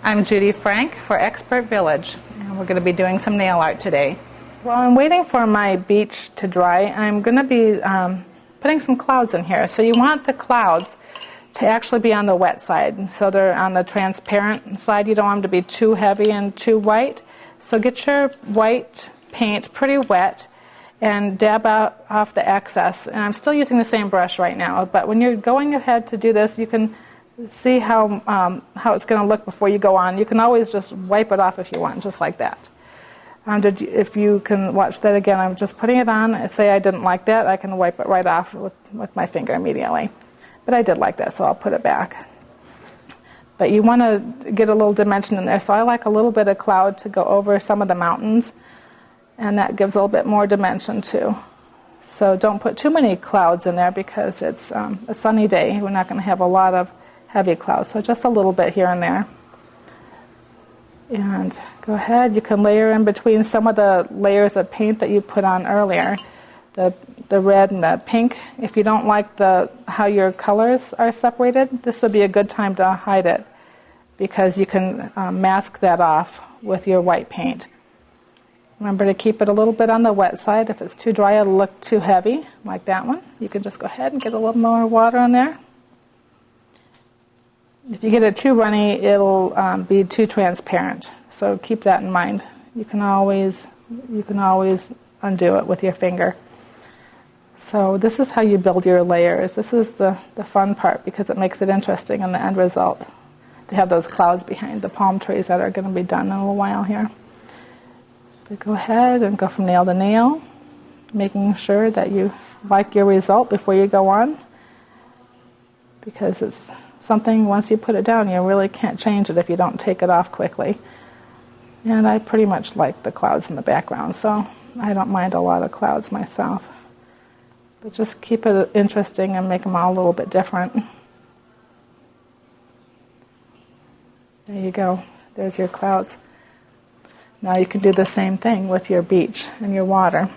I'm Judy Frank for Expert Village, and we're going to be doing some nail art today. While I'm waiting for my beach to dry, I'm going to be putting some clouds in here. So you want the clouds to actually be on the wet side. So they're on the transparent side. You don't want them to be too heavy and too white. So get your white paint pretty wet and dab out off the excess. And I'm still using the same brush right now, but when you're going ahead to do this, you can see how it's going to look before you go on. You can always just wipe it off if you want, just like that. If you can watch that again, I'm just putting it on. Say I didn't like that, I can wipe it right off with my finger immediately. But I did like that, so I'll put it back. But you want to get a little dimension in there, so I like a little bit of cloud to go over some of the mountains, and that gives a little bit more dimension too. So don't put too many clouds in there because it's a sunny day. We're not going to have a lot of heavy clouds, so just a little bit here and there. And go ahead, you can layer in between some of the layers of paint that you put on earlier, the red and the pink. If you don't like how your colors are separated, this would be a good time to hide it because you can mask that off with your white paint. Remember to keep it a little bit on the wet side. If it's too dry, it'll look too heavy, like that one. You can just go ahead and get a little more water in there. If you get it too runny, it'll be too transparent. So keep that in mind. You can always undo it with your finger. So this is how you build your layers. This is the fun part because it makes it interesting in the end result to have those clouds behind the palm trees that are going to be done in a little while here. But go ahead and go from nail to nail, making sure that you like your result before you go on, because it's something, once you put it down, you really can't change it if you don't take it off quickly. And I pretty much like the clouds in the background, so I don't mind a lot of clouds myself. But just keep it interesting and make them all a little bit different. There you go. There's your clouds. Now you can do the same thing with your beach and your water.